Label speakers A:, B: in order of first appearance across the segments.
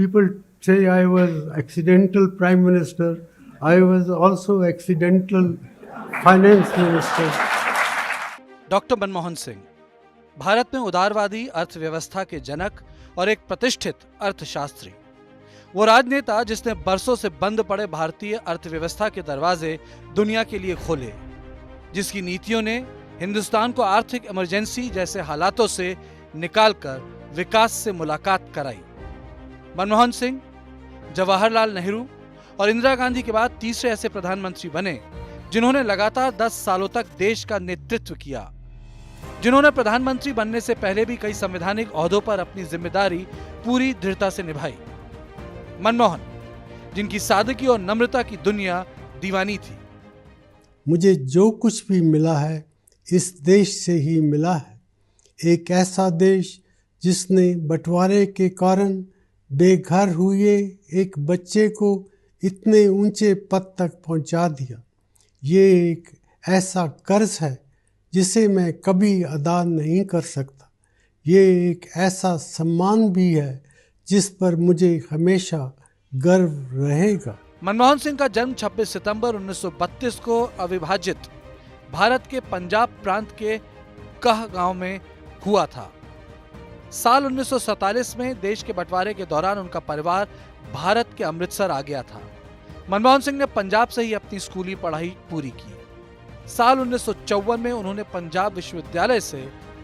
A: People say I was accidental prime minister. I was also accidental finance minister.
B: Doctor Manmohan Singh Bharat में उदारवादी अर्थव्यवस्था के जनक और एक प्रतिष्ठित अर्थशास्त्री। वो राजनेता जिसने बरसों से बंद पड़े भारतीय अर्थव्यवस्था के दरवाजे दुनिया के लिए खोले, जिसकी नीतियों ने हिंदुस्तान को आर्थिक इमरजेंसी जैसे हालातों से निकालकर विकास से मुलाकात कराई। मनमोहन सिंह जवाहरलाल नेहरू और इंदिरा गांधी के बाद तीसरे ऐसे प्रधानमंत्री बने जिन्होंने लगातार 10 सालों तक देश का नेतृत्व किया, जिन्होंने प्रधानमंत्री बनने से पहले भी कई संवैधानिक ओहदों पर अपनी जिम्मेदारी पूरी दृढ़ता से निभाई। मनमोहन, जिनकी सादगी और नम्रता की दुनिया दीवानी थी।
A: मुझे जो कुछ भी मिला है इस देश से ही मिला है। एक ऐसा देश जिसने बंटवारे के कारण बेघर हुए एक बच्चे को इतने ऊंचे पद तक पहुंचा दिया। ये एक ऐसा कर्ज है जिसे मैं कभी अदा नहीं कर सकता। ये एक ऐसा सम्मान भी है जिस पर मुझे हमेशा गर्व रहेगा।
B: मनमोहन सिंह का जन्म 26 सितंबर 1932 को अविभाजित भारत के पंजाब प्रांत के कह गांव में हुआ था। साल 1947 में देश के बंटवारे के दौरान उनका परिवार भारत के अमृतसर आ गया था। मनमोहन सिंह ने पंजाब से ही अपनी स्कूली पढ़ाई पूरी की। साल 1954 में उन्होंने पंजाब विश्वविद्यालय से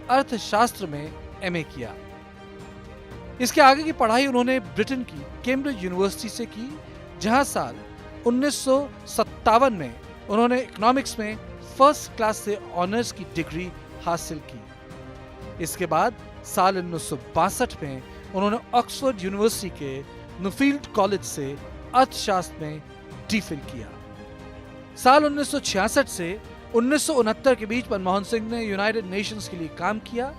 B: अर्थशास्त्र में एमए किया। इसके आगे की पढ़ाई उन्होंने ब्रिटेन की कैम्ब्रिज यूनिवर्सिटी से की, जहां साल 1957 में उन्होंने इकोनॉमिक्स में फर्स्ट क्लास से ऑनर्स की डिग्री हासिल की। इसके बाद साल 1962 में उन्होंने ऑक्सफोर्ड यूनिवर्सिटी के न्यूफील्ड कॉलेज से अर्थशास्त्र में डीफिल किया। साल 1966 से 1969 के बीच मनमोहन सिंह ने यूनाइटेड नेशंस के लिए काम किया।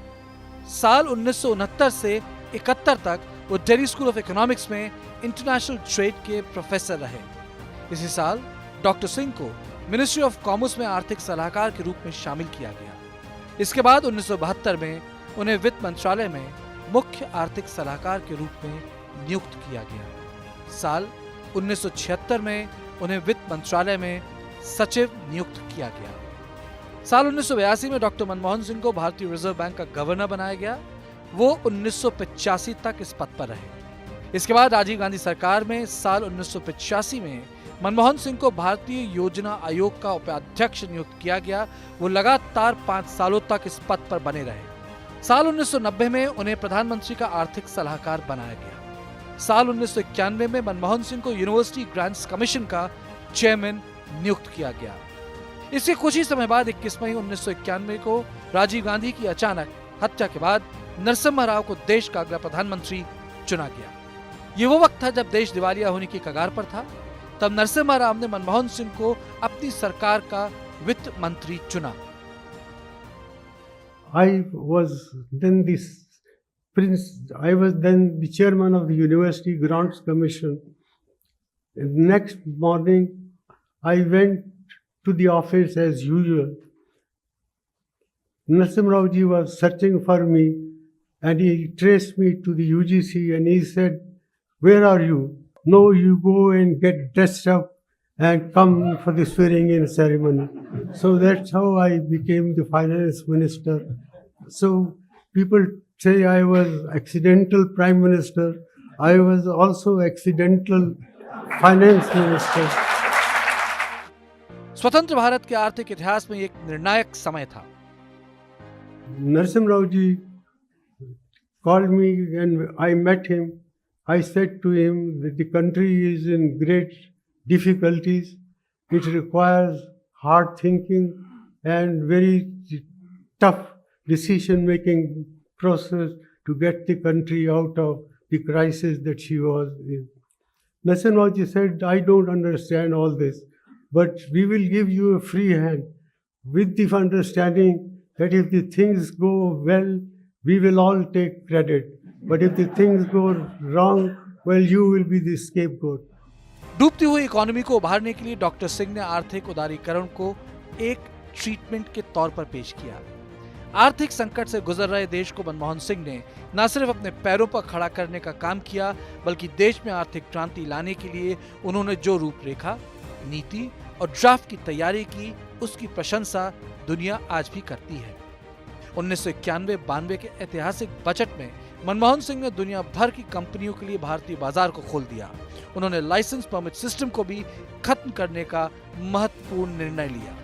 B: साल 1969 से 71 तक वो दिल्ली स्कूल ऑफ इकोनॉमिक्स में इंटरनेशनल ट्रेड के प्रोफेसर रहे। इसी साल डॉक्टर सिंह को मिनिस्ट्री ऑफ कॉमर्स में आर्थिक सलाहकार के रूप में शामिल किया गया। इसके बाद 1972 में उन्हें वित्त मंत्रालय में मुख्य आर्थिक सलाहकार के रूप में नियुक्त किया गया। साल 1976 में उन्हें वित्त मंत्रालय में सचिव नियुक्त किया गया। साल 1982 में डॉक्टर मनमोहन सिंह को भारतीय रिजर्व बैंक का गवर्नर बनाया गया। वो 1985 तक इस पद पर रहे। इसके बाद राजीव गांधी सरकार में साल 1985 में मनमोहन सिंह को भारतीय योजना आयोग का उपाध्यक्ष नियुक्त किया गया। वो लगातार 5 सालों तक इस पद पर बने रहे। साल 1990 में उन्हें प्रधानमंत्री का आर्थिक सलाहकार बनाया गया। साल 1991 में मनमोहन सिंह को यूनिवर्सिटी ग्रांट्स कमीशन का चेयरमैन नियुक्त किया गया। इसके कुछ ही समय बाद 21 मई 1991 को राजीव गांधी की अचानक हत्या के बाद नरसिम्हा राव को देश का अगला प्रधानमंत्री चुना गया। ये वो वक्त था जब देश दिवालिया होने की कगार पर था। तब नरसिम्हा राव ने मनमोहन सिंह को अपनी सरकार का वित्त मंत्री चुना।
A: I was then the chairman of the University Grants Commission. The next morning, I went to the office as usual. Narasimha Rao ji was searching for me, and he traced me to the UGC, and he said, "Where are you?" "No, you go and get dressed up and come for the swearing-in ceremony." So that's how I became the finance minister. So people say I was accidental prime minister. I was also accidental finance minister.
B: स्वतंत्र भारत के आर्थिक इतिहास में एक निर्णायक समय था।
A: Narasimha Rao ji called me and I met him. I said to him that the country is in great difficulties. It requires hard thinking and very tough decision-making process to get the country out of the crisis that she was in. Narasimha Rao ji said, "I don't understand all this, but we will give you a free hand with the understanding that if the things go well, we will all take credit. But if the things go wrong, well, you will be the scapegoat."
B: डूबती हुई economy को उभारने के लिए doctor Singh ने आर्थिक उदारीकरण को एक ट्रीटमेंट के तौर पर पेश किया। आर्थिक संकट से गुजर रहे देश को मनमोहन सिंह ने न सिर्फ अपने पैरों पर खड़ा करने का काम किया, बल्कि देश में आर्थिक क्रांति लाने के लिए उन्होंने जो रूपरेखा, नीति और ड्राफ्ट की तैयारी की, उसकी प्रशंसा दुनिया आज भी करती है। 1991-92 के ऐतिहासिक बजट में मनमोहन सिंह ने दुनिया भर की कंपनियों के लिए भारतीय बाजार को खोल दिया। उन्होंने लाइसेंस परमिट सिस्टम को भी खत्म करने का महत्वपूर्ण निर्णय लिया।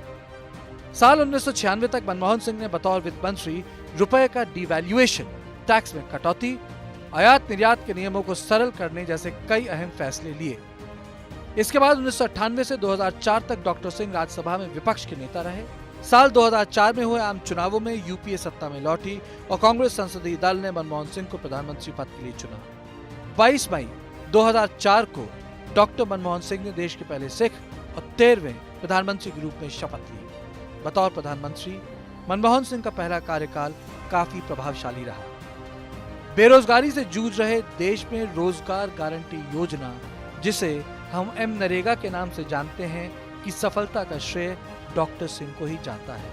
B: साल 1996 तक मनमोहन सिंह ने बतौर वित्त मंत्री रुपए का डिवैल्यूएशन, टैक्स में कटौती, आयात निर्यात के नियमों को सरल करने जैसे कई अहम फैसले लिए। इसके बाद 1998 से 2004 तक डॉक्टर सिंह राज्यसभा में विपक्ष के नेता रहे। साल 2004 में हुए आम चुनावों में यूपीए सत्ता में लौटी और कांग्रेस संसदीय दल ने मनमोहन सिंह को प्रधानमंत्री पद के लिए चुना। 22 मई 2004 को डॉक्टर मनमोहन सिंह ने देश के पहले सिख और 13वें प्रधानमंत्री के रूप में शपथ ली। बतौर प्रधानमंत्री मनमोहन सिंह का पहला कार्यकाल काफी प्रभावशाली रहा। बेरोजगारी से जूझ रहे देश में रोजगार गारंटी योजना, जिसे हम नरेगा के नाम से जानते हैं, की सफलता का श्रेय डॉक्टर सिंह को ही जाता है।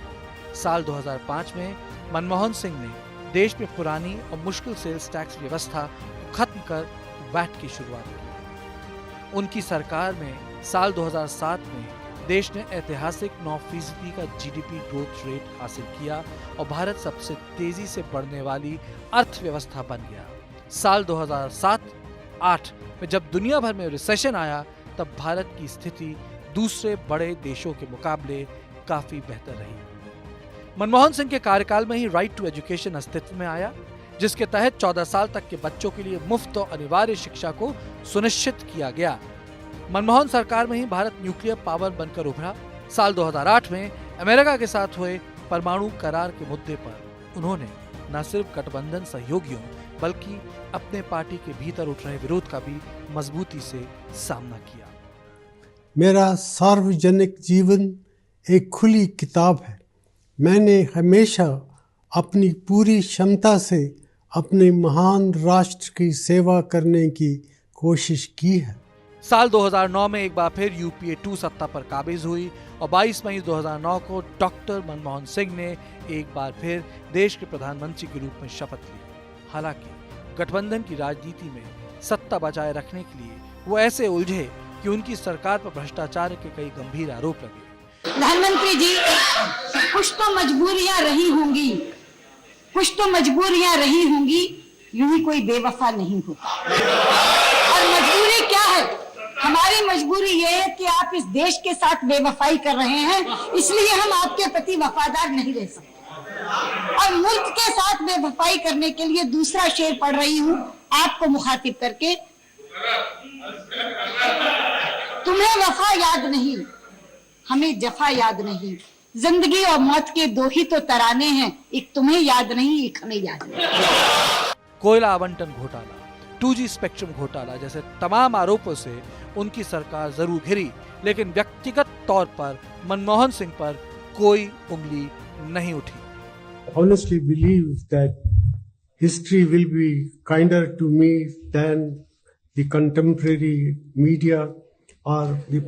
B: साल 2005 में मनमोहन सिंह ने देश में पुरानी और मुश्किल सेल्स टैक्स व्यवस्था को खत्म कर वैट की शुरुआत की। उनकी सरकार में साल 2007 में देश ने ऐतिहासिक 9% का जीडीपी ग्रोथ रेट हासिल किया और भारत सबसे तेजी से बढ़ने वाली अर्थव्यवस्था बन गया। साल 2007-08 में जब दुनिया भर में रिसेशन आया, तब भारत की स्थिति दूसरे बड़े देशों के मुकाबले काफी बेहतर रही। मनमोहन सिंह के कार्यकाल में ही राइट टू एजुकेशन अस्तित्व में आया, जिसके तहत 14 साल तक के बच्चों के लिए मुफ्त और अनिवार्य शिक्षा को सुनिश्चित किया गया। मनमोहन सरकार में ही भारत न्यूक्लियर पावर बनकर उभरा। साल 2008 में अमेरिका के साथ हुए परमाणु करार के मुद्दे पर उन्होंने न सिर्फ गठबंधन सहयोगियों बल्कि अपने पार्टी के भीतर उठ रहे विरोध का भी मजबूती से सामना किया।
A: मेरा सार्वजनिक जीवन एक खुली किताब है। मैंने हमेशा अपनी पूरी क्षमता से अपने महान राष्ट्र की सेवा करने की कोशिश की है।
B: साल 2009 में एक बार फिर यूपीए 2 सत्ता पर काबिज हुई और 22 मई 2009 को डॉक्टर मनमोहन सिंह ने एक बार फिर देश के प्रधानमंत्री के रूप में शपथ ली। हालांकि गठबंधन की राजनीति में सत्ता बचाए रखने के लिए वो ऐसे उलझे कि उनकी सरकार पर भ्रष्टाचार के कई गंभीर आरोप लगे।
C: प्रधानमंत्री जी, कुछ तो मजबूरियां रही होंगी, यूं ही कोई बेवफा नहीं होता। और मजबूरी क्या है? हमारी मजबूरी ये है कि आप इस देश के साथ बेवफाई कर रहे हैं, इसलिए हम आपके प्रति वफादार नहीं रह सकते। और मुल्क के साथ बेवफाई करने के लिए दूसरा शेर पढ़ रही हूँ आपको मुखातिब करके। तुम्हें वफा याद नहीं, हमें जफा याद नहीं। जिंदगी और मौत के दो ही तो तराने हैं, एक तुम्हें याद नहीं, एक हमें याद नहीं।
B: कोयला आवंटन घोटाला, 2G स्पेक्ट्रम घोटाला जैसे तमाम आरोपों से उनकी सरकार जरूर घिरी, लेकिन व्यक्तिगत तौर पर मनमोहन सिंह पर कोई उंगली नहीं उठी।
A: Honestly believe that history will be kinder to me than the contemporary media or the